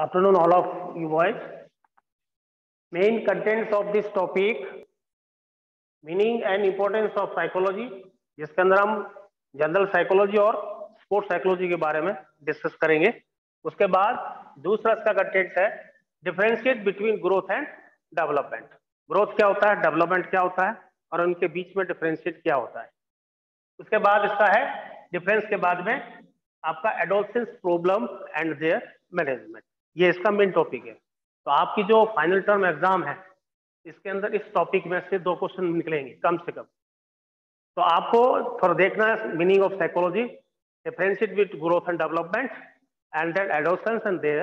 Afternoon, all of you boys. Main contents of this topic: meaning and importance of psychology, जिसके अंदर हम general psychology और sports psychology के बारे में डिस्कस करेंगे। उसके बाद दूसरा इसका कंटेंट है differentiate between growth and development. Growth क्या होता है, डेवलपमेंट क्या होता है और उनके बीच में डिफरेंशिएट क्या होता है। उसके बाद इसका है डिफरेंस के बाद में आपका adolescence problem and there management. ये इसका मेन टॉपिक है। तो आपकी जो फाइनल टर्म एग्जाम है इसके अंदर इस टॉपिक में से 2 क्वेश्चन निकलेंगे कम से कम। तो आपको थोड़ा देखना है meaning of psychology, differentiate with growth and development and then adolescence and their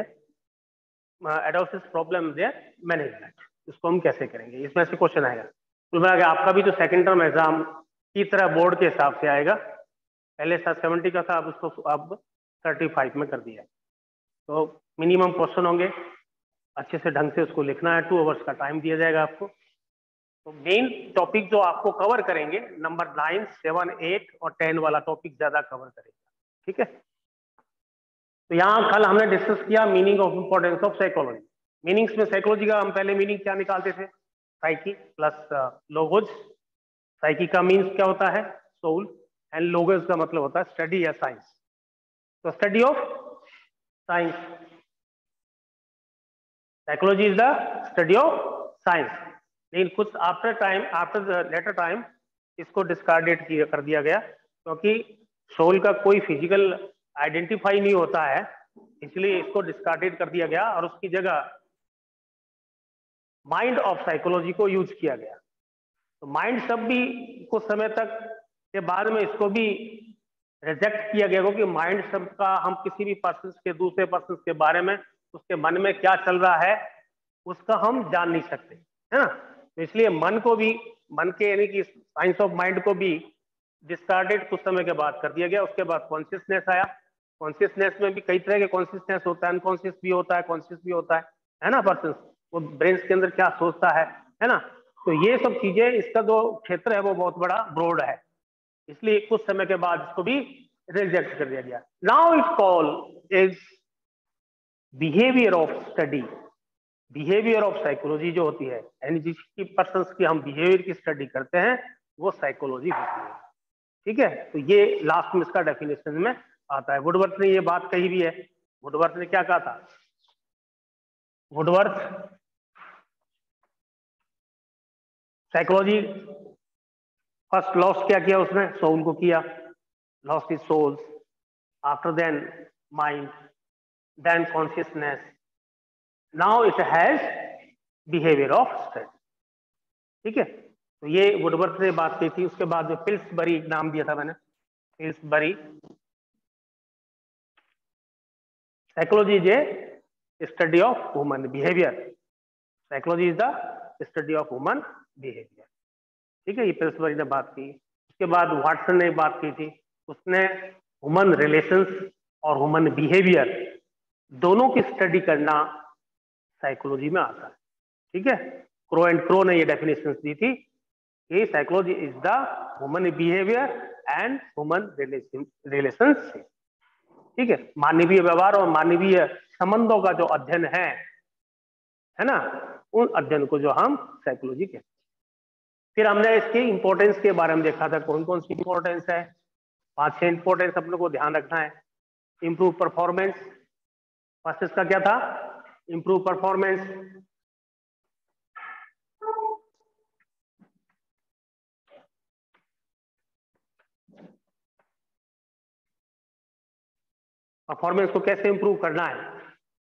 adolescence problem their management. इसको हम कैसे करेंगे, इसमें से क्वेश्चन आएगा। कुल मिला के आपका भी जो सेकंड टर्म एग्जाम की तरह बोर्ड के हिसाब से आएगा। पहले 70 का था, अब उसको अब 35 में कर दिया। तो मिनिमम क्वेश्चन होंगे, अच्छे से ढंग से उसको लिखना है। 2 आवर्स का टाइम दिया जाएगा आपको। तो मेन टॉपिक जो आपको कवर करेंगे नंबर 9, 7, 8 और 10 वाला टॉपिक ज्यादा कवर करेंगे, ठीक है। तो यहाँ कल हमने डिस्कस किया meaning of importance of psychology. Meanings में साइकोलॉजी का हम पहले मीनिंग क्या निकालते थे, साइकी प्लस लोगोज। साइकी का मीन्स क्या होता है, सोल, एंड लोगोज का मतलब होता है स्टडी या साइंस। तो study of science, psychology is the study of science. लेकिन कुछ आफ्टर लेटर टाइम इसको डिस्कार्डेड कर दिया गया, क्योंकि सोल का कोई फिजिकल आइडेंटिफाई नहीं होता है, इसलिए इसको डिस्कार्डेड कर दिया गया और उसकी जगह माइंड ऑफ साइकोलॉजी को यूज किया गया। तो माइंड शब्द भी कुछ समय तक के बाद में इसको भी रिजेक्ट किया गया, क्योंकि माइंड शब्द का हम किसी भी पर्सन के, दूसरे पर्सन के बारे में, उसके मन में क्या चल रहा है उसका हम जान नहीं सकते, है ना। तो इसलिए मन को भी, मन के यानी कि साइंस ऑफ माइंड को भी डिस्कार्डेड कुछ समय के बाद कर दिया गया। उसके बाद कॉन्शियसनेस आया। कॉन्शियसनेस में भी कई तरह के कॉन्शियसनेस होता है, अनकॉन्शियस भी होता है, कॉन्शियस भी होता है ना। पर्सन वो ब्रेन के अंदर क्या सोचता है ना। तो ये सब चीजें, इसका जो क्षेत्र है वो बहुत बड़ा ब्रॉड है, इसलिए कुछ समय के बाद इसको भी रिजेक्ट कर दिया गया। Now it call is behaviour of study. Behaviour of psychology जो होती है, यानी जिसकी पर्सन्स की हम बिहेवियर की स्टडी करते हैं वो साइकोलॉजी होती है, ठीक है। तो ये लास्ट में इसका डेफिनेशन में आता है। वुडवर्थ ने ये बात कही भी है। वुडवर्थ ने क्या कहा था, वुडवर्थ साइकोलॉजी फर्स्ट लॉस्ट क्या किया उसने, सोल को किया, lost is souls, after then mind, then consciousness, now it has behaviour of study, ठीक है। तो ये वुडवर्थ ने बात की थी। उसके बाद में पिल्सबरी नाम दिया था मैंने, Pillsbury. Psychology is a study of human behaviour. Psychology is the study of human behaviour, ठीक है। ये पिल्सबरी ने बात की। उसके बाद वाटसन ने बात की थी। उसने ह्यूमन रिलेशंस और ह्यूमन बिहेवियर दोनों की स्टडी करना साइकोलॉजी में आता है, ठीक है। क्रो एंड क्रो ने ये डेफिनेशन दी थी कि psychology is the human behaviour and human relationship, ठीक है। मानवीय व्यवहार और मानवीय संबंधों का जो अध्ययन है ना, उन अध्ययन को जो हम साइकोलॉजी कहते हैं। फिर हमने इसके इंपॉर्टेंस के बारे में देखा था, कौन कौन सी इंपॉर्टेंस है। 5-6 इंपॉर्टेंस अपने को ध्यान रखना है। इंप्रूव परफॉर्मेंस, फर्स्ट इसका क्या था, इंप्रूव परफॉर्मेंस। परफॉर्मेंस को कैसे इंप्रूव करना है,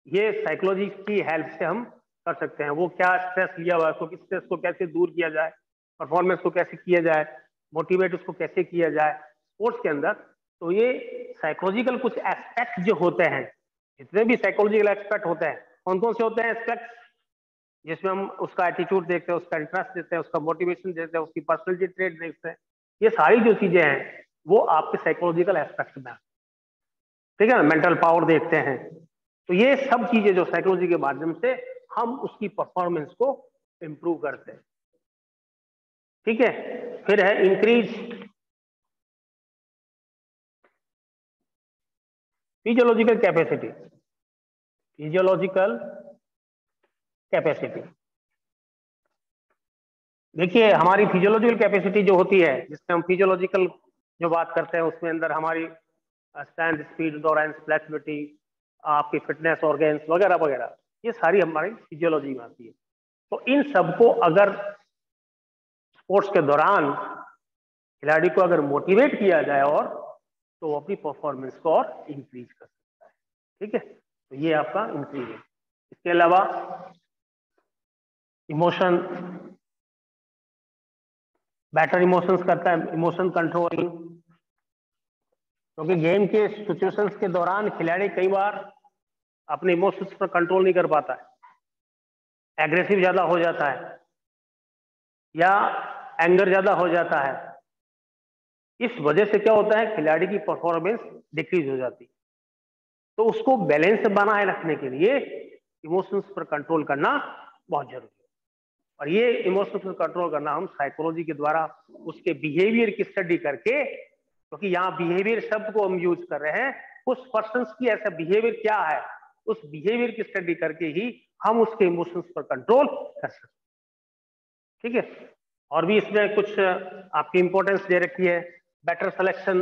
ये साइकोलॉजी की हेल्प से हम कर सकते हैं। वो क्या स्ट्रेस लिया हुआ है, तो स्ट्रेस को कैसे दूर किया जाए, परफॉर्मेंस को कैसे किया जाए, मोटिवेट उसको कैसे किया जाए स्पोर्ट्स के अंदर। तो ये साइकोलॉजिकल कुछ एस्पेक्ट जो होते हैं, जितने भी साइकोलॉजिकल एस्पेक्ट होते हैं, कौन कौन से होते हैं एस्पेक्ट, जिसमें हम उसका एटीट्यूड देखते हैं, उसका इंटरेस्ट देखते हैं, उसका मोटिवेशन देखते हैं, उसकी पर्सनैलिटी ट्रेट देखते हैं। ये सारी जो चीजें हैं वो आपके साइकोलॉजिकल एस्पेक्ट में, ठीक है ना। मेंटल पावर देखते हैं। तो ये सब चीजें जो साइकोलॉजी के माध्यम से हम उसकी परफॉर्मेंस को इंप्रूव करते हैं, ठीक है। फिर है increase physiological capacity. Physiological capacity. देखिए हमारी फिजियोलॉजिकल कैपेसिटी जो होती है, जिसमें हम फिजियोलॉजिकल जो बात करते हैं, उसमें अंदर हमारी स्ट्रेंथ, स्पीड, एंड्योरेंस, फ्लेक्सिबिलिटी, आपकी फिटनेस, ऑर्गेन्स वगैरह वगैरह, ये सारी हमारी फिजियोलॉजी में आती है। तो इन सबको अगर स्पोर्ट्स के दौरान खिलाड़ी को अगर मोटिवेट किया जाए और तो वो अपनी परफॉर्मेंस को और इंक्रीज कर सकता है। ठीक है, तो ये आपका इंक्रीज है। इसके अलावा इमोशन, बेटर इमोशंस करता है, इमोशन कंट्रोलिंग, क्योंकि गेम के सिचुएशंस के दौरान खिलाड़ी कई बार अपने इमोशंस पर कंट्रोल नहीं कर पाता है, एग्रेसिव ज्यादा हो जाता है या एंगर ज्यादा हो जाता है। इस वजह से क्या होता है, खिलाड़ी की परफॉर्मेंस डिक्रीज हो जाती है। तो उसको बैलेंस बनाए रखने के लिए इमोशंस पर कंट्रोल करना बहुत जरूरी है। और ये इमोशंस पर कंट्रोल करना हम साइकोलॉजी के द्वारा उसके बिहेवियर की स्टडी करके, क्योंकि यहाँ बिहेवियर शब्द को हम यूज कर रहे हैं, उस पर्सन की ऐसा बिहेवियर क्या है, उस बिहेवियर की स्टडी करके ही हम उसके इमोशंस पर कंट्रोल कर सकते हैं। ठीक है, और भी इसमें कुछ आपकी इंपॉर्टेंस दे रखी है, बेटर सिलेक्शन।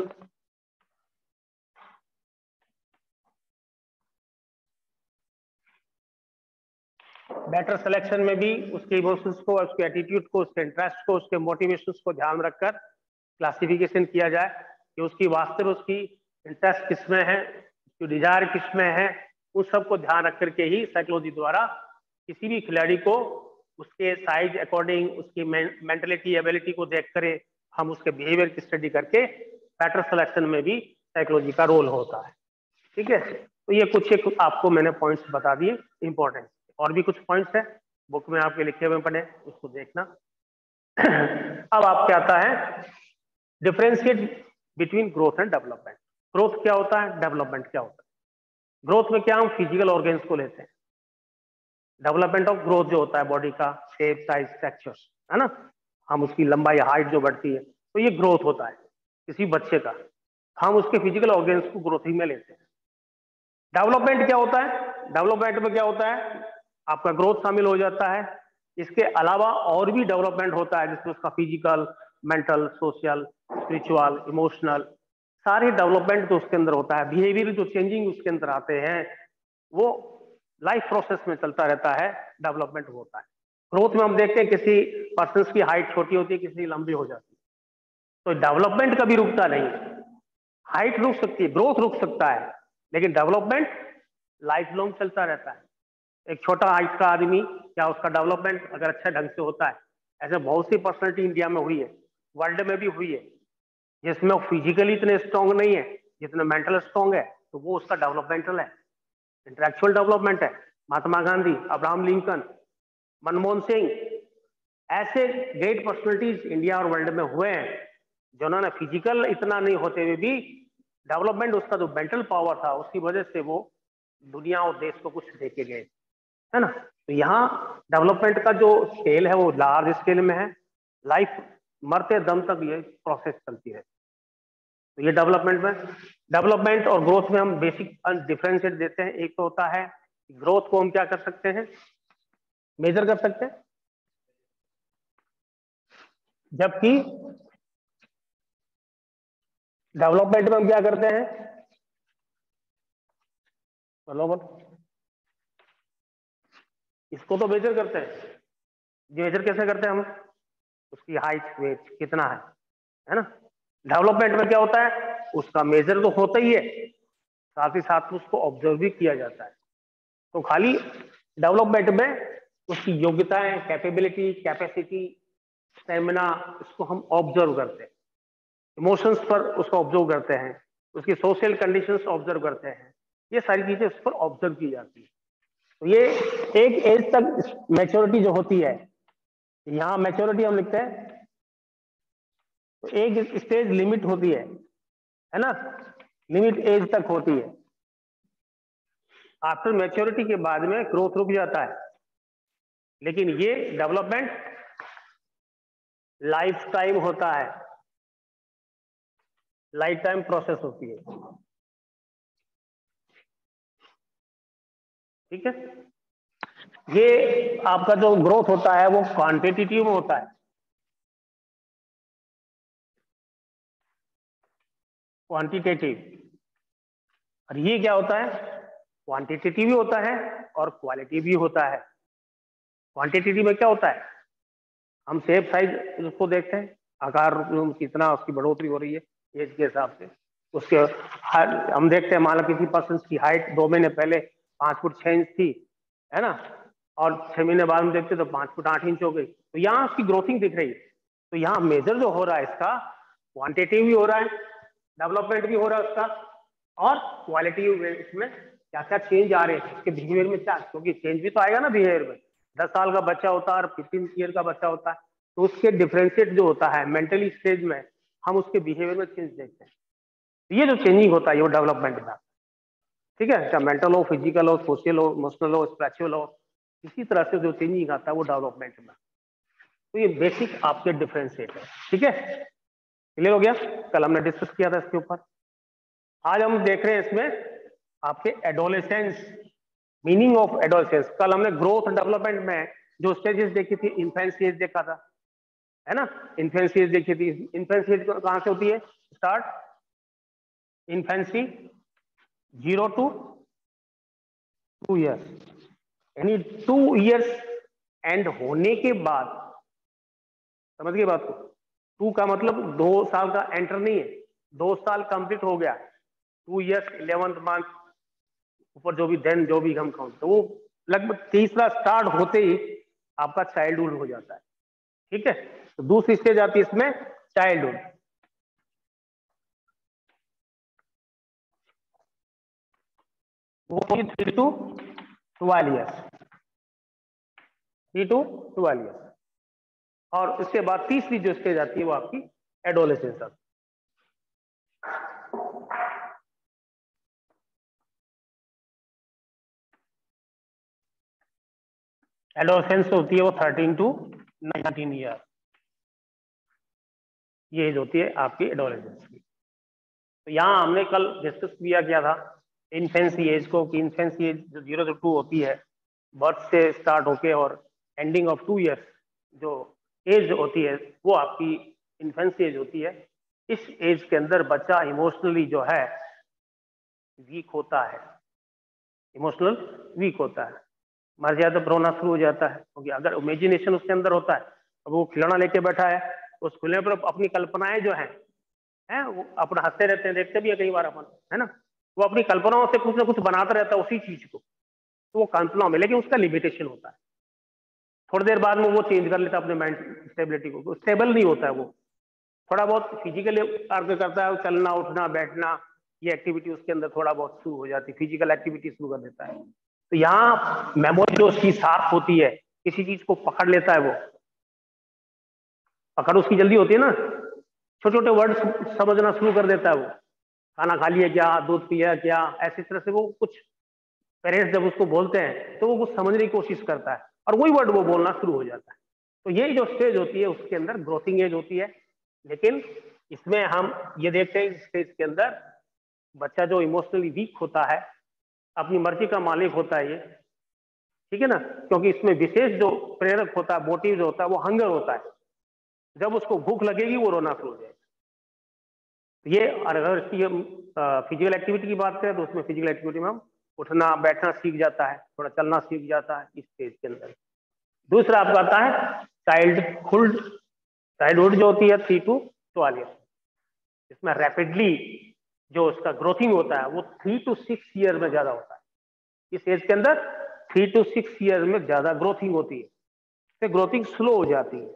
बेटर सिलेक्शन में भी उसके इमोशंस को, उसके एटीट्यूड को, उसके इंटरेस्ट को, उसके मोटिवेशंस को ध्यान रखकर क्लासिफिकेशन किया जाए कि उसकी वास्तव में उसकी इंटरेस्ट किसमें है, उसकी डिजायर किसमें है। उस सब को ध्यान रख करके ही साइकोलॉजी द्वारा किसी भी खिलाड़ी को उसके साइज अकॉर्डिंग, उसकी मेंटलिटी, एबिलिटी को देख कर हम उसके बिहेवियर की स्टडी करके बेटर सिलेक्शन में भी साइकोलॉजी का रोल होता है। ठीक है, तो ये कुछ एक आपको मैंने पॉइंट्स बता दिए इंपॉर्टेंट। और भी कुछ पॉइंट्स है बुक में आपके लिखे हुए पढ़े, उसको देखना। अब आपके आता है differentiate between growth and development. Growth क्या होता है, डेवलपमेंट क्या होता है। ग्रोथ में क्या हम फिजिकल ऑर्गेन्स को लेते हैं, डेवलपमेंट ऑफ ग्रोथ जो होता है बॉडी का शेप, साइज, टेक्सचर, है ना, हम उसकी लंबाई, हाइट जो बढ़ती है, तो ये ग्रोथ होता है किसी बच्चे का। हम उसके फिजिकल ऑर्गेन्स को ग्रोथिंग में लेते हैं। डेवलपमेंट क्या होता है, डेवलपमेंट में क्या होता है, आपका ग्रोथ शामिल हो जाता है, इसके अलावा और भी डेवलपमेंट होता है, जिसमें उसका physical, mental, social, spiritual, emotional, सारे डेवलपमेंट जो उसके अंदर होता है, बिहेवियर जो चेंजिंग उसके अंदर आते हैं, वो लाइफ प्रोसेस में चलता रहता है, डेवलपमेंट होता है। ग्रोथ में हम देखते हैं किसी पर्सन की हाइट छोटी होती है, किसी की लंबी हो जाती है, तो डेवलपमेंट कभी रुकता नहीं है। हाइट रुक सकती है, ग्रोथ रुक सकता है, लेकिन डेवलपमेंट लाइफ लॉन्ग चलता रहता है। एक छोटा हाइट का आदमी, क्या उसका डेवलपमेंट अगर अच्छा ढंग से होता है, ऐसे बहुत सी पर्सनैलिटी इंडिया में हुई है, वर्ल्ड में भी हुई है, जिसमें वो फिजिकली इतने स्ट्रांग नहीं है जितने मेंटल स्ट्रांग है, तो वो उसका डेवलपमेंटल है, इंटेलेक्चुअल डेवलपमेंट है। महात्मा गांधी, अब्राहम लिंकन, मनमोहन सिंह, ऐसे ग्रेट पर्सनैलिटीज इंडिया और वर्ल्ड में हुए हैं जिन्होंने फिजिकल इतना नहीं होते हुए भी डेवलपमेंट, उसका जो मेंटल पावर था, उसकी वजह से वो दुनिया और देश को कुछ देके गए, है ना। तो यहाँ डेवलपमेंट का जो स्केल है वो लार्ज स्केल में है, लाइफ मरते दम तक ये प्रोसेस चलती है। तो ये डेवलपमेंट में, डेवलपमेंट और ग्रोथ में हम बेसिक डिफरेंशिएट देते हैं। एक तो होता है ग्रोथ को हम क्या कर सकते हैं, मेजर कर सकते हैं, जबकि डेवलपमेंट में हम क्या करते हैं, बराबर, इसको तो मेजर करते हैं। मेजर कैसे करते हैं हम, उसकी हाइट, वेट कितना है ना। डेवलपमेंट में क्या होता है, उसका मेजर तो होता ही है, साथ ही साथ उसको ऑब्जर्व भी किया जाता है। तो खाली डेवलपमेंट में उसकी योग्यताएं, कैपेबिलिटी, कैपेसिटी, स्टेमिना, इसको हम ऑब्जर्व करते हैं। इमोशंस पर उसको ऑब्जर्व करते हैं, उसकी सोशल कंडीशंस ऑब्जर्व करते हैं, ये सारी चीजें उस पर ऑब्जर्व की जाती है। तो ये एक एज तक मैच्योरिटी जो होती है, यहाँ मैच्योरिटी हम लिखते हैं, तो एक स्टेज लिमिट होती है ना, लिमिट एज तक होती है। आफ्टर मैच्योरिटी के बाद में ग्रोथ रुक जाता है, लेकिन ये डेवलपमेंट लाइफ टाइम होता है, लाइफ टाइम प्रोसेस होती है। ठीक है, ये आपका जो ग्रोथ होता है वो क्वांटिटेटिव में होता है, क्वांटिटेटिव, और ये क्या होता है, क्वांटिटेटिव भी होता है और क्वालिटी भी होता है। क्वांटिटेटिव में क्या होता है, हम शेप साइज उसको देखते हैं, आकार कितना उसकी बढ़ोतरी हो रही है एज के हिसाब से, उसके हम देखते हैं मान लो किसी पर्सन की हाइट 2 महीने पहले 5 फुट 6 इंच थी, है ना, और 6 महीने बाद में देखते तो 5 फुट 8 इंच हो गई, तो यहाँ उसकी ग्रोथिंग दिख रही है। तो यहाँ मेजर जो हो रहा है इसका क्वांटिटी भी हो रहा है, डेवलपमेंट भी हो रहा है उसका, और क्वालिटी इसमें क्या क्या चेंज आ रहे हैं उसके बिहेवियर में, क्या, क्योंकि चेंज भी तो आएगा ना बिहेवियर में। 10 साल का बच्चा होता है और 15 ईयर का बच्चा होता है, तो उसके डिफरेंशिएट जो होता है मेंटली स्टेज में, हम उसके बिहेवियर में चेंज देखते हैं। ये जो चेंजिंग होता है वो डेवलपमेंट का, ठीक है, चाहे मेंटल हो, फिजिकल हो, सोशल हो, इमोशनल हो, स्पिरिचुअल हो, इसी तरह से जो चेंजिंग आता है वो डेवलपमेंट में। तो ये बेसिक आपके डिफरेंशिएट है, ठीक है, क्लियर हो गया। कल हमने डिस्कस किया था इसके ऊपर। आज हम देख रहे हैं इसमें आपके एडोलेसेंस, मीनिंग ऑफ एडोलेसेंस। कल हमने ग्रोथ डेवलपमेंट में जो स्टेजेस देखी थी, इन्फेंसी एज देखा था, है ना, इन्फेंसी एज देखी थी। इन्फेंसी एज कहां से होती है, स्टार्ट इन्फेंसी 0 to 2 ईयर्स, यानी 2 ईयर्स एंड होने के बाद, समझ गए बात को, 2 का मतलब 2 साल का एंटर नहीं है, 2 साल कंप्लीट हो गया, 2 ईयर्स 11th मंथ ऊपर जो भी देन जो भी हम काउंट, तो वो लगभग तीसरा स्टार्ट होते ही आपका चाइल्डहुड हो जाता है, ठीक है। तो दूसरी स्टेज आती है इसमें चाइल्डहुड, वो 3 to 12 ईयर्स, 3 to 12 ईयर्स, और उसके बाद तीसरी जो स्टेज आती है वो आपकी एडोलेसेंस आती है। एडोलेसेंस होती है वो 13 to 19 ईयर, ये एज होती है आपकी एडोलेसेंस की। तो यहाँ हमने कल डिस्कस किया गया था इन्फेंसी एज को, कि इन्फेंसी एज जो 0 to 2 होती है, बर्थ से स्टार्ट होके और एंडिंग ऑफ 2 ईयर्स जो एज होती है वो आपकी इन्फेंसी एज होती है। इस एज के अंदर बच्चा इमोशनली जो है वीक होता है, इमोशनल वीक होता है, मर जाए तो रोना शुरू हो जाता है, क्योंकि अगर इमेजिनेशन उसके अंदर होता है, अब वो खिलौना लेके बैठा है, उस खिलौने पर अपनी कल्पनाएं जो है वो अपना हंसते रहते हैं, देखते भी है कई बार अपन, है ना, वो अपनी कल्पनाओं से कुछ ना कुछ बनाता रहता है उसी चीज को, तो वो कल्पनाओं में, लेकिन उसका लिमिटेशन होता है, थोड़ी देर बाद में वो चेंज कर लेता है अपने माइंड स्टेबिलिटी को, स्टेबल नहीं होता है वो, थोड़ा बहुत फिजिकली कार्य करता है, चलना उठना बैठना, ये एक्टिविटी उसके अंदर थोड़ा बहुत शुरू हो जाती है, फिजिकल एक्टिविटी शुरू कर देता है। तो यहाँ मेमोरी जो उसकी शार्प होती है, किसी चीज को पकड़ लेता है, वो पकड़ उसकी जल्दी होती है ना, छोटे छोटे वर्ड समझना शुरू कर देता है वो, खाना खा लिया क्या, दूध पिया क्या, ऐसी तरह से वो कुछ पेरेंट्स जब उसको बोलते हैं तो वो कुछ समझने की कोशिश करता है और वही वर्ड वो बोलना शुरू हो जाता है। तो ये जो स्टेज होती है उसके अंदर ग्रोथिंग एज होती है, लेकिन इसमें हम ये देखते हैं स्टेज के अंदर बच्चा जो इमोशनली वीक होता है, अपनी मर्जी का मालिक होता है ये, ठीक है ना, क्योंकि इसमें विशेष जो प्रेरक होता है, मोटिव जो होता है वो हंगर होता है, जब उसको भूख लगेगी वो रोना शुरू हो जाएगा। ये अगर इसकी फिजिकल एक्टिविटी की बात करें तो उसमें फिजिकल एक्टिविटी में हम उठना बैठना सीख जाता है, थोड़ा चलना सीख जाता है इस स्टेज के अंदर। दूसरा आपका आता है चाइल्डहुड, चाइल्डहुड जो होती है 3 to 12 ईयर, इसमें रैपिडली जो उसका ग्रोथिंग होता है वो 3 to 6 ईयर में ज्यादा होता है, इस एज के अंदर 3 to 6 ईयर में ज्यादा ग्रोथिंग होती है, फिर ग्रोथिंग स्लो हो जाती है,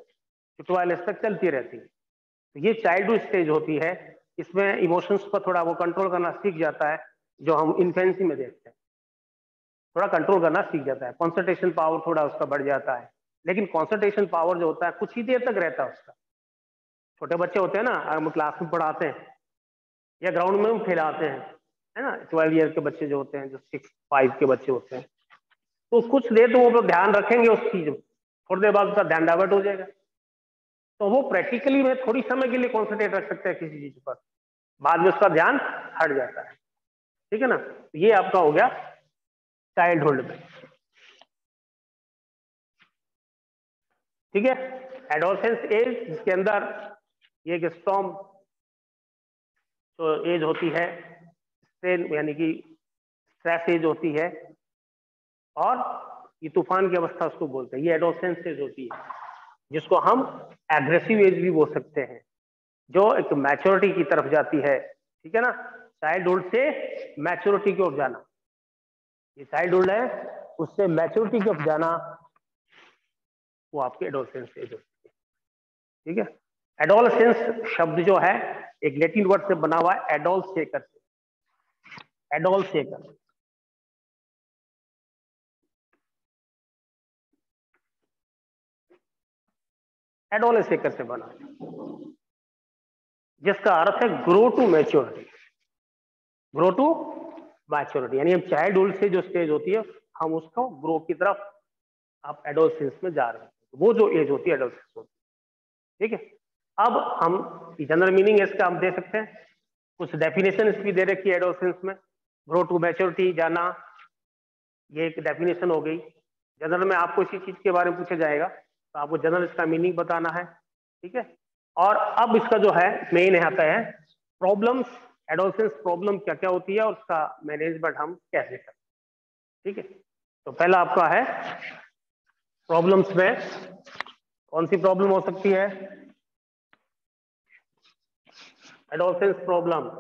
12 ईयर तक चलती रहती है। तो ये चाइल्डहुड स्टेज होती है, इसमें इमोशंस पर थोड़ा वो कंट्रोल करना सीख जाता है, जो हम इन्फेंसी में देखते हैं, थोड़ा कंट्रोल करना सीख जाता है, कॉन्सेंट्रेशन पावर थोड़ा उसका बढ़ जाता है, लेकिन कॉन्सेंट्रेशन पावर जो होता है कुछ ही देर तक रहता है उसका। छोटे बच्चे होते हैं ना, हम क्लास में पढ़ाते हैं या ग्राउंड में हम खिलाते हैं, है ना, 12 ईयर के बच्चे जो होते हैं, जो 6-5 के बच्चे होते हैं, तो कुछ देर तो वो ध्यान रखेंगे उस चीज में, थोड़ी देर बाद उसका ध्यान डाइवर्ट हो जाएगा, तो वो प्रैक्टिकली में थोड़ी समय के लिए कॉन्सेंट्रेट रख सकते हैं किसी चीज पर, बाद में उसका ध्यान हट जाता है, ठीक है ना। ये आपका हो गया चाइल्डहुड में, ठीक है। एडोलसेंस एज जिसके अंदर ये एक स्टॉर्म जो एज होती है, स्ट्रेन यानी कि स्ट्रेस एज होती है, और ये तूफान की अवस्था उसको बोलते हैं, ये एडोलसेंस एज होती है, जिसको हम एग्रेसिव एज भी बोल सकते हैं, जो एक मैच्योरिटी की तरफ जाती है, ठीक है ना। चाइल्डहुड से मैच्योरिटी की ओर जाना, ये चाइल्डहुड है, उससे मैच्योरिटी की ओर जाना, वो आपकी एडोलसेंस एज होती है, ठीक है। एडोलसेंस शब्द जो है एक लैटिन वर्ड से बना हुआ है, एडोलसेकर से, एडोलसेकर, एडोलसेकर से बना, जिसका अर्थ है grow to maturity, grow to maturity, यानी हम चाइल्डहुड से जो स्टेज होती है हम उसको ग्रो की तरफ, आप एडोलसेंस में जा रहे हैं, वो जो एज होती है एडोलसेंस होती है, ठीक है। अब हम जनरल मीनिंग इसका हम दे सकते हैं, कुछ डेफिनेशन भी दे रखी है एडोलसेंस में, ग्रो टू मैच्योरिटी जाना, ये एक डेफिनेशन हो गई। जनरल में आपको इसी चीज के बारे में पूछा जाएगा तो आपको जनरल इसका मीनिंग बताना है, ठीक है। और अब इसका जो है मेन आता है प्रॉब्लम्स, एडोलसेंस प्रॉब्लम क्या क्या होती है और उसका मैनेजमेंट हम कैसे करें, ठीक है। तो पहला आपका है प्रॉब्लम्स में कौन सी प्रॉब्लम हो सकती है, एडोलसेंस प्रॉब्लम,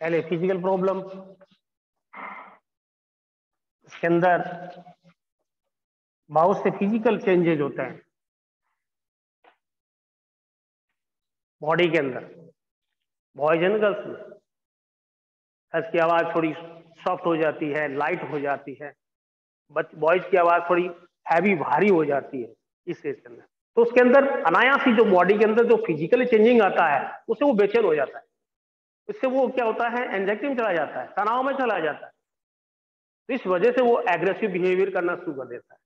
पहले फिजिकल प्रॉब्लम, इसके अंदर बहुत से फिजिकल चेंजेज होते हैं बॉडी के अंदर, बॉयज एंड गर्ल्स में गर्ल्स की आवाज थोड़ी सॉफ्ट हो जाती है, लाइट हो जाती है, बॉयज की आवाज थोड़ी हैवी भारी हो जाती है इस एज के अंदर। तो उसके अंदर अनायास ही जो बॉडी के अंदर जो फिजिकली चेंजिंग आता है उससे वो बेचैन हो जाता है, इससे वो क्या होता है एंजाइटी में चला जाता है, तनाव में चला जाता है, तो इस वजह से वो एग्रेसिव बिहेवियर करना शुरू कर देता है।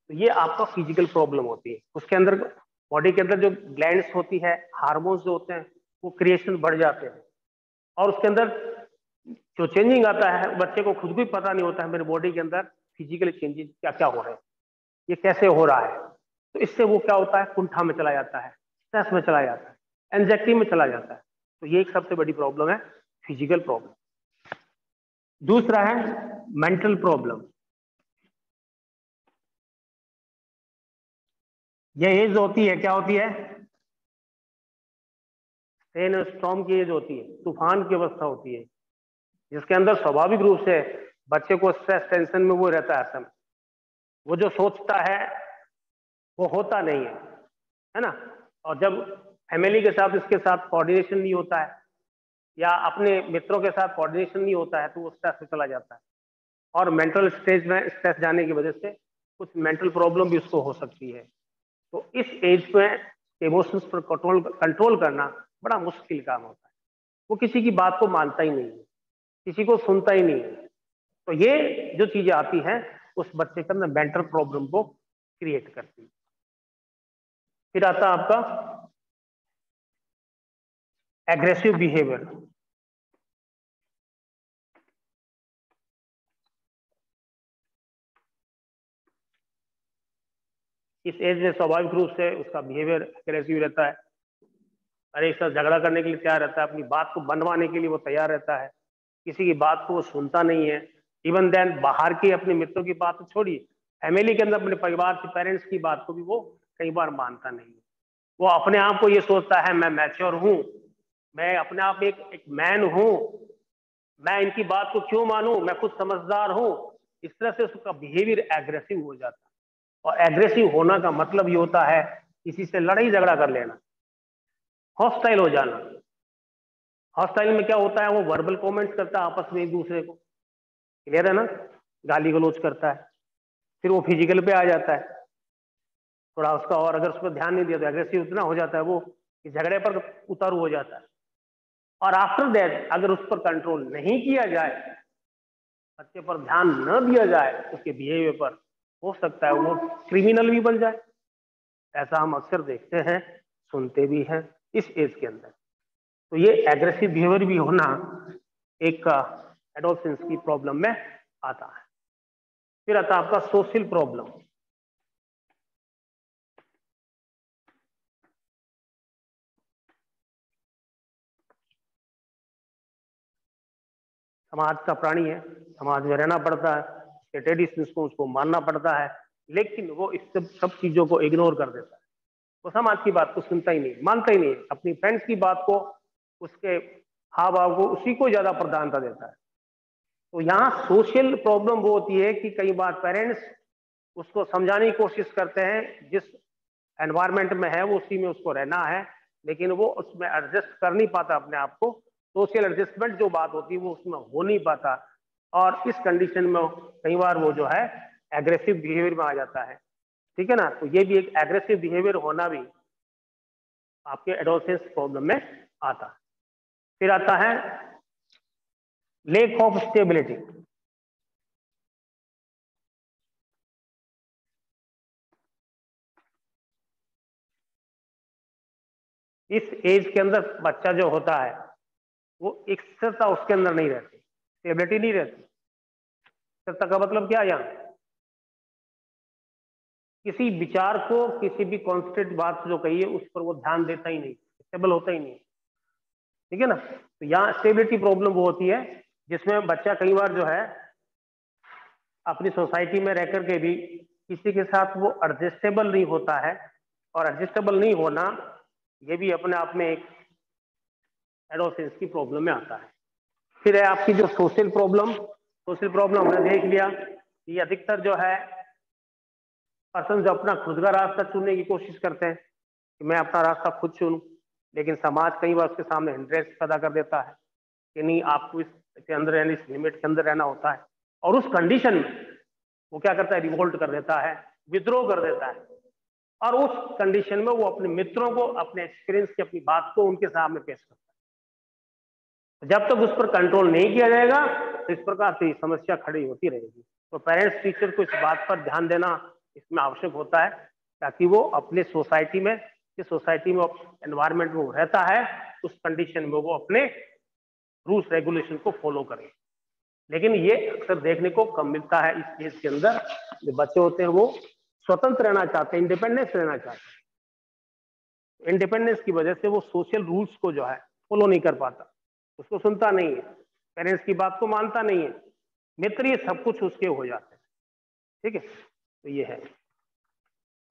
तो ये आपका फिजिकल प्रॉब्लम होती है, उसके अंदर बॉडी के अंदर जो ग्लैंड्स होती है, हार्मोन्स जो होते हैं वो क्रिएशन बढ़ जाते हैं, और उसके अंदर जो चेंजिंग आता है बच्चे को खुद भी पता नहीं होता है मेरे बॉडी के अंदर फिजिकल चेंजेस क्या क्या हो रहे हैं, ये कैसे हो रहा है। तो इससे वो क्या होता है कुंठा में चला जाता है, स्ट्रेस में चला जाता है, एंजाइटी में चला जाता है। तो ये एक सबसे बड़ी प्रॉब्लम है, फिजिकल प्रॉब्लम। दूसरा है मेंटल प्रॉब्लम, ये एज होती है क्या होती है, ट्रेन स्टॉर्म की एज होती है, तूफान की अवस्था होती है, जिसके अंदर स्वाभाविक रूप से बच्चे को स्ट्रेस टेंशन में वो रहता है हर समय, वो जो सोचता है वो होता नहीं है ना। और जब फैमिली के साथ इसके साथ कोऑर्डिनेशन नहीं होता है या अपने मित्रों के साथ कोऑर्डिनेशन नहीं होता है तो वो स्ट्रेस में चला जाता है, और मेंटल स्टेज में स्ट्रेस जाने की वजह से कुछ मेंटल प्रॉब्लम भी उसको हो सकती है। तो इस एज में इमोशंस पर कंट्रोल करना बड़ा मुश्किल काम होता है, वो किसी की बात को मानता ही नहीं है, किसी को सुनता ही नहीं है। तो ये जो चीजें आती हैं उस बच्चे के अंदर मेंटल प्रॉब्लम को क्रिएट करती है। फिर आता है आपका एग्रेसिव बिहेवियर, इस एज में स्वाभाविक रूप से उसका बिहेवियर एग्रेसिव रहता है, अरे एक साथ झगड़ा करने के लिए तैयार रहता है, अपनी बात को बनवाने के लिए वो तैयार रहता है, किसी की बात को वो सुनता नहीं है। इवन देन बाहर के अपने मित्रों की बात तो छोड़िए, फैमिली के अंदर अपने परिवार के पेरेंट्स की बात को भी वो कई बार मानता नहीं है। वो अपने आप को ये सोचता है मैं मैच्योर हूं, मैं अपने आप एक मैन हूं, मैं इनकी बात को क्यों मानूं, मैं खुद समझदार हूं। इस तरह से उसका बिहेवियर एग्रेसिव हो जाता है, और एग्रेसिव होना का मतलब ये होता है किसी से लड़ाई झगड़ा कर लेना, हॉस्टाइल हो जाना। हॉस्टाइल में क्या होता है वो वर्बल कमेंट्स करता है आपस में एक दूसरे को, क्लियर है ना, गाली गलौज करता है, फिर वो फिजिकल पे आ जाता है थोड़ा उसका, और अगर उस पर ध्यान नहीं दिया तो एग्रेसिव इतना हो जाता है वो कि झगड़े पर उतारू हो जाता है। और आफ्टर दैट अगर उस पर कंट्रोल नहीं किया जाए बच्चे पर ध्यान न दिया जाए उसके बिहेवियर पर, हो सकता है वो क्रिमिनल भी बन जाए। ऐसा हम अक्सर देखते हैं, सुनते भी हैं इस एज के अंदर। तो ये एग्रेसिव बिहेवियर भी होना एक एडोलेसेंस की प्रॉब्लम में आता है। फिर आता है आपका सोशल प्रॉब्लम। समाज का प्राणी है, समाज में रहना पड़ता है, ट्रेडिशंस को उसको मानना पड़ता है, लेकिन वो इस सब चीजों को इग्नोर कर देता है। वो समाज की बात को सुनता ही नहीं, मानता ही नहीं, अपनी फ्रेंड्स की बात को, उसके हाव भाव को, उसी को ज्यादा प्रधानता देता है। तो यहाँ सोशल प्रॉब्लम वो होती है कि कई बार पेरेंट्स उसको समझाने की कोशिश करते हैं, जिस एनवायरमेंट में है वो उसी में उसको रहना है, लेकिन वो उसमें एडजस्ट कर नहीं पाता अपने आप को। सोशल एडजस्टमेंट जो बात होती है वो उसमें हो नहीं पाता, और इस कंडीशन में कई बार वो जो है एग्रेसिव बिहेवियर में आ जाता है। ठीक है ना, तो ये भी एक एग्रेसिव बिहेवियर होना भी आपके एडोलेसेंस प्रॉब्लम में आता है। फिर आता है लेक ऑफ स्टेबिलिटी। इस एज के अंदर बच्चा जो होता है वो एक स्थिरता उसके अंदर नहीं रहती, स्टेबिलिटी नहीं रहती। स्थिरता का मतलब क्या है? यहाँ किसी विचार को, किसी भी कॉन्स्टेंट बात जो कही है उस पर वो ध्यान देता ही नहीं, स्टेबल होता ही नहीं। ठीक है ना, तो यहाँ स्टेबिलिटी प्रॉब्लम वो होती है जिसमें बच्चा कई बार जो है अपनी सोसाइटी में रह करके भी किसी के साथ वो एडजस्टेबल नहीं होता है, और एडजस्टेबल नहीं होना ये भी अपने आप में एक एडोलेसेंस की प्रॉब्लम में आता है। फिर है आपकी जो सोशल प्रॉब्लम। सोशल प्रॉब्लम हमने देख लिया कि अधिकतर जो है पर्सन जो अपना खुद का रास्ता चुनने की कोशिश करते हैं कि मैं अपना रास्ता खुद चुनूं, लेकिन समाज कई बार उसके सामने हिंड्रेंस पैदा कर देता है कि नहीं, आपको इसके अंदर यानी इस लिमिट के अंदर रहना होता है। और उस कंडीशन में वो क्या करता है, रिवोल्ट कर देता है, विद्रोह कर देता है, और उस कंडीशन में वो अपने मित्रों को, अपने एक्सपीरियंस की अपनी बात को उनके सामने पेश करता है। जब तक उस पर कंट्रोल नहीं किया जाएगा तो इस प्रकार से समस्या खड़ी होती रहेगी। तो पेरेंट्स टीचर को इस बात पर ध्यान देना इसमें आवश्यक होता है, ताकि वो अपने सोसाइटी में, जिस सोसाइटी में एनवायरमेंट में वो रहता है, उस कंडीशन में वो अपने रूल्स रेगुलेशन को फॉलो करें। लेकिन ये अक्सर देखने को कम मिलता है इस एज के अंदर। जो बच्चे होते हैं वो स्वतंत्र रहना चाहते हैं, इंडिपेंडेंस रहना चाहते हैं। इंडिपेंडेंस की वजह से वो सोशल रूल्स को जो है फॉलो नहीं कर पाता, उसको सुनता नहीं है, पेरेंट्स की बात को मानता नहीं है, मित्र ये सब कुछ उसके हो जाते हैं। ठीक है, तो ये है।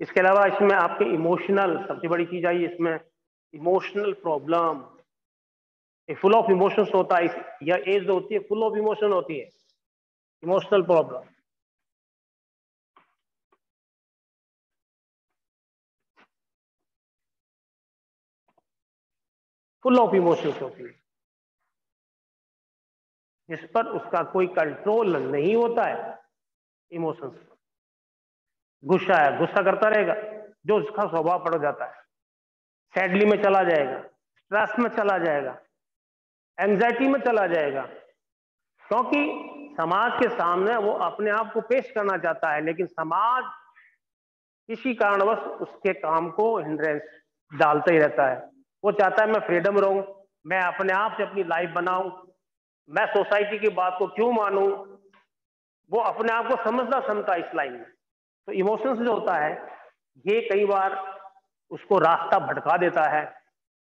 इसके अलावा इसमें आपके इमोशनल, सबसे बड़ी चीज आई इसमें, emotional problem. Full of emotions होता है, यह एज जो होती है फुल ऑफ इमोशन होती है, emotional problem. Full of emotions होती है जिस पर उसका कोई कंट्रोल नहीं होता है। इमोशंस, गुस्सा है, गुस्सा करता रहेगा, जो उसका स्वभाव पड़ जाता है, सैडली में चला जाएगा, स्ट्रेस में चला जाएगा, एंजाइटी में चला जाएगा, क्योंकि समाज के सामने वो अपने आप को पेश करना चाहता है, लेकिन समाज किसी कारणवश उसके काम को हिंड्रेंस डालता ही रहता है। वो चाहता है मैं फ्रीडम रहूं, मैं अपने आप से अपनी लाइफ बनाऊं, मैं सोसाइटी की बात को क्यों मानूं। वो अपने आप को समझता इस लाइन में। तो इमोशंस जो होता है ये कई बार उसको रास्ता भटका देता है,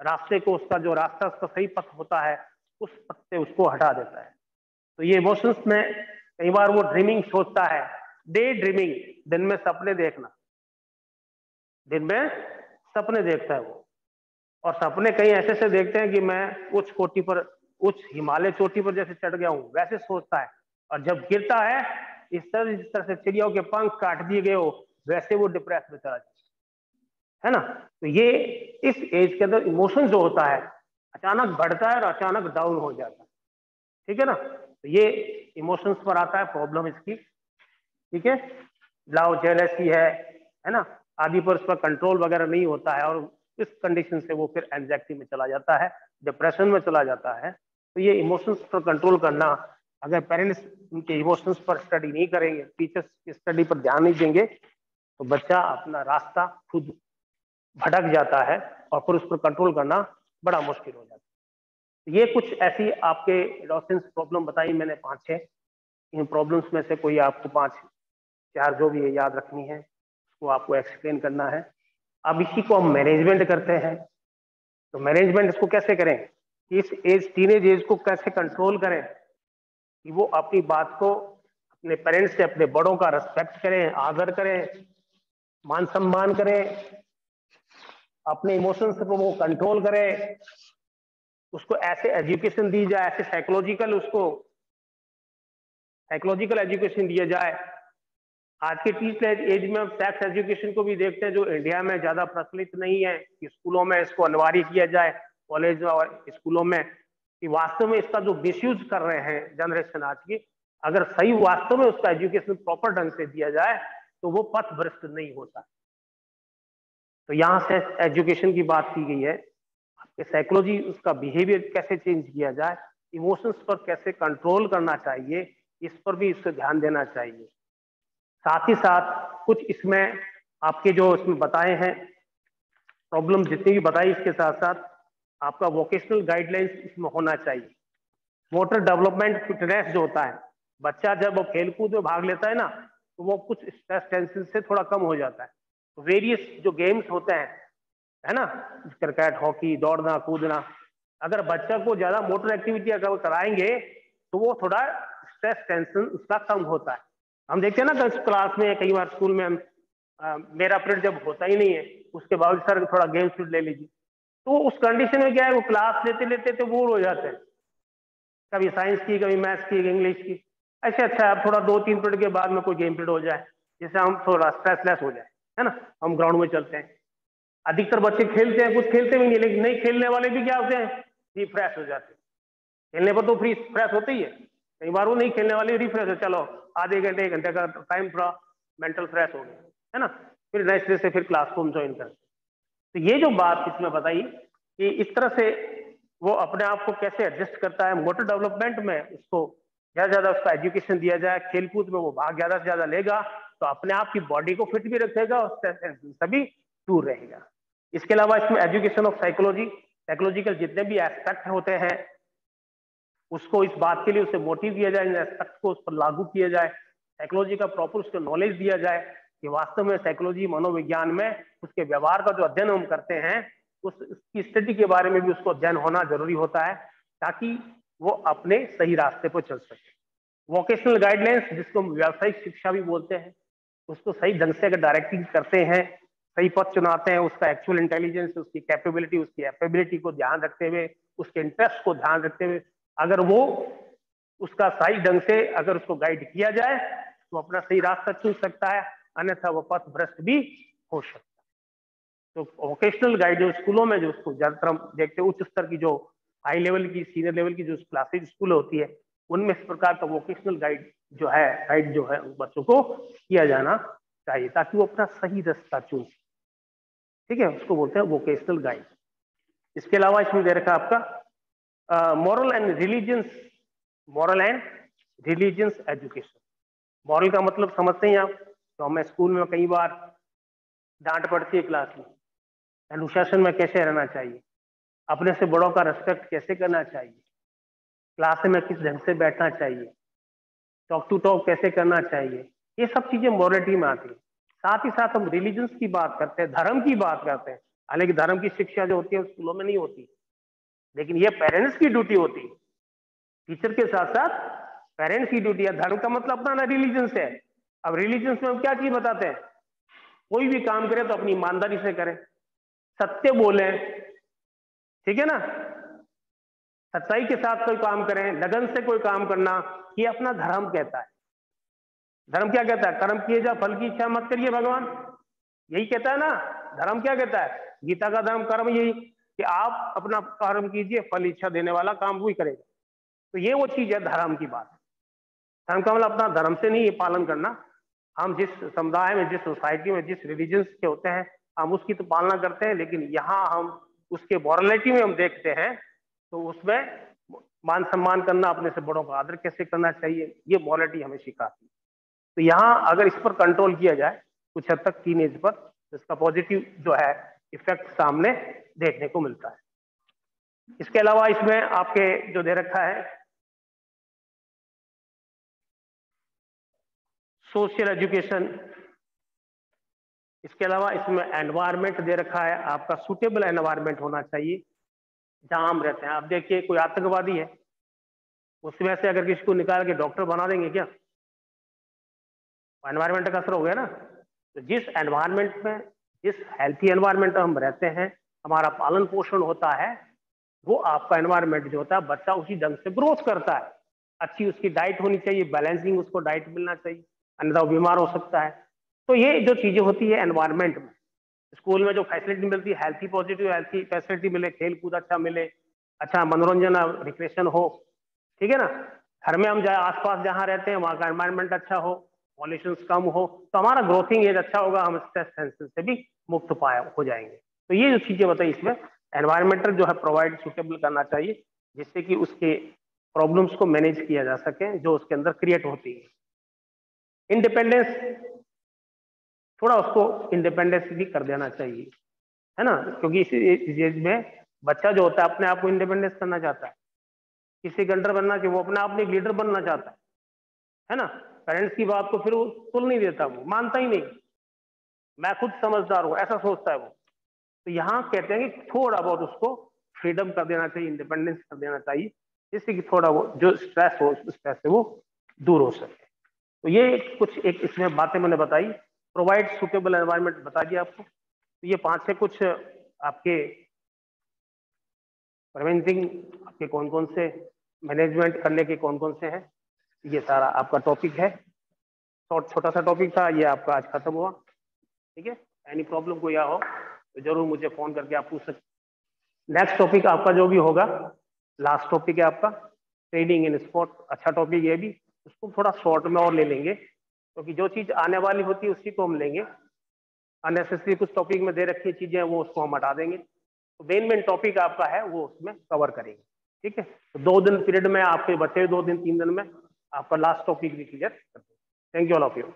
रास्ते को, उसका जो रास्ता, उसका सही पथ होता है उस पथ से उसको हटा देता है। तो ये इमोशंस में कई बार वो ड्रीमिंग सोचता है, डे ड्रीमिंग, दिन में सपने देखना, दिन में सपने देखता है वो। और सपने कहीं ऐसे से देखते हैं कि मैं उच्च कोटि पर, उच्च हिमालय चोटी पर जैसे चढ़ गया हूं, वैसे सोचता है। और जब गिरता है इस तरह, जिस तरह से चिड़ियों के पंख काट दिए गए हो, वैसे वो डिप्रेस में चला जाता है ना। तो ये इस एज के अंदर इमोशन जो होता है अचानक बढ़ता है और अचानक डाउन हो जाता है। ठीक है ना, तो ये इमोशंस पर आता है प्रॉब्लम इसकी। ठीक है, लव, जेलसी है ना, आदि पर उस पर कंट्रोल वगैरह नहीं होता है, और इस कंडीशन से वो फिर एंजाइटी में चला जाता है, डिप्रेशन में चला जाता है। तो ये इमोशंस पर कंट्रोल करना अगर पेरेंट्स उनके इमोशंस पर स्टडी नहीं करेंगे, टीचर्स की स्टडी पर ध्यान नहीं देंगे, तो बच्चा अपना रास्ता खुद भटक जाता है और फिर उस पर कंट्रोल करना बड़ा मुश्किल हो जाता है। ये कुछ ऐसी आपके एडोलेसेंस प्रॉब्लम बताई मैंने 5-6। इन प्रॉब्लम्स में से कोई आपको 5-4 जो भी है याद रखनी है, उसको आपको एक्सप्लेन करना है। अब इसी को हम मैनेजमेंट करते हैं। तो मैनेजमेंट इसको कैसे करें, इस एज टीनेज एज को कैसे कंट्रोल करें कि वो अपनी बात को अपने पेरेंट्स से, अपने बड़ों का रिस्पेक्ट करें, आदर करें, मान सम्मान करें, अपने इमोशंस को वो कंट्रोल करें, उसको ऐसे एजुकेशन दी जाए, ऐसे साइकोलॉजिकल एजुकेशन दिया जाए। आज के टीचर एज में हम सेक्स एजुकेशन को भी देखते हैं, जो इंडिया में ज्यादा प्रचलित नहीं है, कि स्कूलों में इसको अनिवार्य किया जाए, कॉलेज और स्कूलों में, कि वास्तव में इसका जो मिसयूज कर रहे हैं जनरेशन आज की, अगर सही वास्तव में उसका एजुकेशन प्रॉपर ढंग से दिया जाए तो वो पथ भ्रष्ट नहीं होता। तो यहाँ से एजुकेशन की बात की गई है, साइकोलॉजी, उसका बिहेवियर कैसे चेंज किया जाए, इमोशंस पर कैसे कंट्रोल करना चाहिए, इस पर भी इससे ध्यान देना चाहिए। साथ ही साथ कुछ इसमें आपके जो इसमें बताए हैं प्रॉब्लम जितनी भी बताई, इसके साथ साथ आपका वोकेशनल गाइडलाइंस इसमें होना चाहिए। मोटर डेवलपमेंट फिटनेस जो होता है, बच्चा जब वो खेलकूद में भाग लेता है ना, तो वो कुछ स्ट्रेस टेंशन से थोड़ा कम हो जाता है। तो वेरियस जो गेम्स होते हैं, है ना, क्रिकेट, हॉकी, दौड़ना कूदना, अगर बच्चा को ज्यादा मोटर एक्टिविटी अगर कराएंगे तो वो थोड़ा स्ट्रेस टेंशन उसका कम होता है। हम देखते हैं ना क्लास में, कई बार स्कूल में मेरा पीरियड जब होता ही नहीं है, उसके बाद सर थोड़ा गेम पीरियड ले लीजिए, तो उस कंडीशन में क्या है, वो क्लास लेते लेते तो बोर हो जाते हैं, कभी साइंस की, कभी मैथ्स की, इंग्लिश की। ऐसे अच्छा है थोड़ा 2-3 पीरियड के बाद में कोई गेम पीरियड हो जाए, जिससे हम थोड़ा स्ट्रेसलेस हो जाए, है ना, हम ग्राउंड में चलते हैं। अधिकतर बच्चे खेलते हैं, कुछ खेलते भी नहीं, लेकिन नहीं खेलने वाले भी क्या होते हैं, रिफ्रेश हो जाते हैं। खेलने पर तो फ्री फ्रेश होते ही है, कई बार वो नहीं खेलने वाले रिफ्रेश हो, चलो आधे घंटे 1 घंटे का टाइम थोड़ा मेंटल फ्रेश हो गया, है ना, फिर नए सिरे से फिर क्लास को हम ज्वाइन करते। तो ये जो बात इसमें बताई कि इस तरह से वो अपने आप को कैसे एडजस्ट करता है मोटर डेवलपमेंट में, उसको ज्यादा ज्यादा उसका एजुकेशन दिया जाए, खेलकूद में वो भाग ज्यादा से ज्यादा लेगा, तो अपने आप की बॉडी को फिट भी रखेगा और सभी दूर रहेगा। इसके अलावा इसमें एजुकेशन ऑफ साइकोलॉजी, साइकोलॉजिकल जितने भी एस्पेक्ट होते हैं, उसको इस बात के लिए उसे मोटिव दिया जाए, इन एस्पेक्ट को उस पर लागू किया जाए, साइकोलॉजी का प्रॉपर उसको नॉलेज दिया जाए कि वास्तव में साइकोलॉजी मनोविज्ञान में उसके व्यवहार का जो अध्ययन हम करते हैं, उसकी स्टडी के बारे में भी उसको अध्ययन होना जरूरी होता है, ताकि वो अपने सही रास्ते पर चल सके। वोकेशनल गाइडलाइंस, जिसको हम व्यावसायिक शिक्षा भी बोलते हैं, उसको सही ढंग से अगर डायरेक्टिंग करते हैं, सही पथ चुनाते हैं, उसका एक्चुअल इंटेलिजेंस, उसकी कैपेबिलिटी, उसकी एपेबिलिटी को ध्यान रखते हुए, उसके इंटरेस्ट को ध्यान रखते हुए, अगर वो उसका सही ढंग से अगर उसको गाइड किया जाए तो अपना सही रास्ता चुन सकता है, अन्यथा वो पथ भ्रष्ट भी हो सकता है। तो वोकेशनल गाइड जो स्कूलों में, जो उसको ज्यादातर हम देखते हैं, उच्च स्तर की जो हाई लेवल की, सीनियर लेवल की जो क्लासेज स्कूल होती है, उनमें इस प्रकार का वोकेशनल गाइड जो है बच्चों को किया जाना चाहिए, ताकि वो अपना सही रास्ता चुन। ठीक है, उसको बोलते हैं वोकेशनल गाइड। इसके अलावा इसमें दे रखा आपका moral and religions education. Moral का मतलब समझते हैं आप, तो हमें स्कूल में कई बार डांट पड़ती है क्लास में, अनुशासन में कैसे रहना चाहिए, अपने से बड़ों का रिस्पेक्ट कैसे करना चाहिए, क्लास में किस ढंग से बैठना चाहिए, टॉक टू टॉक कैसे करना चाहिए, ये सब चीजें मॉरलिटी में आती है। साथ ही साथ हम रिलीजन्स की बात करते हैं, धर्म की बात करते हैं, हालांकि धर्म की शिक्षा जो होती है स्कूलों में नहीं होती, लेकिन ये पेरेंट्स की ड्यूटी होती है, टीचर के साथ साथ पेरेंट्स की ड्यूटी है। धर्म का मतलब अपना ना रिलीजन है। अब रिलीजन में हम क्या चीज बताते हैं, कोई भी काम करें तो अपनी ईमानदारी से करें, सत्य बोलें, ठीक है ना, सच्चाई के साथ कोई काम करें, लगन से कोई काम करना, ये अपना धर्म कहता है। धर्म क्या कहता है, कर्म किए जा फल की इच्छा मत करिए, भगवान यही कहता है ना। धर्म क्या कहता है, गीता का धर्म कर्म यही कि आप अपना कर्म कीजिए, फल इच्छा देने वाला काम वही करेगा। तो ये वो चीज है धर्म की बात। धर्म का मतलब अपना धर्म से नहीं ये पालन करना, हम जिस समुदाय में, जिस सोसाइटी में, जिस रिलीजन के होते हैं, हम उसकी तो पालना करते हैं, लेकिन यहाँ हम उसके मॉरलिटी में हम देखते हैं, तो उसमें मान सम्मान करना, अपने से बड़ों का आदर कैसे करना चाहिए, ये मॉरलिटी हमें सिखाती है। तो यहाँ अगर इस पर कंट्रोल किया जाए कुछ हद तक टीनेज पर, तो इसका पॉजिटिव जो है इफेक्ट सामने देखने को मिलता है। इसके अलावा इसमें आपके जो दे रखा है सोशल एजुकेशन, इसके अलावा इसमें एनवायरनमेंट दे रखा है, आपका सूटेबल एनवायरनमेंट होना चाहिए जहां हम रहते हैं। आप देखिए कोई आतंकवादी है, उसमें से अगर किसी को निकाल के डॉक्टर बना देंगे क्या? एनवायरनमेंट का असर हो गया ना। तो जिस एनवायरनमेंट में, जिस हेल्थी एनवायरनमेंट में हम रहते हैं, हमारा पालन पोषण होता है, वो आपका एनवायरनमेंट जो होता है, बच्चा उसी ढंग से ग्रोथ करता है। अच्छी उसकी डाइट होनी चाहिए, बैलेंसिंग उसको डाइट मिलना चाहिए, अन्यथा वो बीमार हो सकता है। तो ये जो चीजें होती है एनवायरनमेंट में, स्कूल में जो फैसिलिटी मिलती है, हेल्थी पॉजिटिव हेल्थी फैसिलिटी मिले, खेल कूद अच्छा मिले, अच्छा मनोरंजन रिक्रिएशन हो, ठीक है ना। घर में हम जाए, आसपास जहाँ रहते हैं वहाँ का एनवायरनमेंट अच्छा हो, पॉल्यूशन कम हो, तो हमारा ग्रोथिंग एज अच्छा होगा, हम स्ट्रेस टेंशन से भी मुक्त हो जाएंगे। तो ये जो चीजें बताई इसमें एनवायरमेंटल जो है प्रोवाइड सुटेबल करना चाहिए, जिससे कि उसके प्रॉब्लम्स को मैनेज किया जा सके जो उसके अंदर क्रिएट होती है। इंडिपेंडेंस, थोड़ा उसको इंडिपेंडेंस भी कर देना चाहिए, है ना, क्योंकि इस एज में बच्चा जो होता है अपने आप को इंडिपेंडेंस करना चाहता है, किसी के अंडर बनना चाहिए, वो अपने आप में एक लीडर बनना चाहता है ना। पेरेंट्स की बात को फिर वो सुन नहीं देता, वो मानता ही नहीं, मैं खुद समझदार हूँ ऐसा सोचता है वो। तो यहाँ कहते हैं कि थोड़ा बहुत उसको फ्रीडम कर देना चाहिए, इंडिपेंडेंस कर देना चाहिए, जिससे कि थोड़ा वो जो स्ट्रेस हो, उस स्ट्रेस से वो दूर हो सके। तो ये कुछ एक इसमें बातें मैंने बताई, प्रोवाइड सुटेबल एनवायरनमेंट बता दिया आपको। तो ये 5 से कुछ आपके प्रिवेंटिंग आपके कौन कौन से, मैनेजमेंट करने के कौन कौन से हैं, ये सारा आपका टॉपिक है। शॉर्ट छोटा सा टॉपिक था, ये आपका आज खत्म हुआ, ठीक है। एनी प्रॉब्लम कोई हो तो जरूर मुझे फोन करके आप पूछ सकते। नेक्स्ट टॉपिक आपका जो भी होगा, लास्ट टॉपिक है आपका ट्रेडिंग इन स्पॉट, अच्छा टॉपिक ये भी, उसको थोड़ा शॉर्ट में और ले लेंगे, क्योंकि जो चीज आने वाली होती है उसी को हम लेंगे। अननेसेसरी कुछ टॉपिक में दे रखी चीजें वो उसको हम हटा देंगे, तो मेन टॉपिक आपका है वो उसमें कवर करेंगे, ठीक है। तो 2 दिन पीरियड में आपके बचे 2 दिन 3 दिन में आपका लास्ट टॉपिक भी क्लियर कर देंगे। Thank you all of you.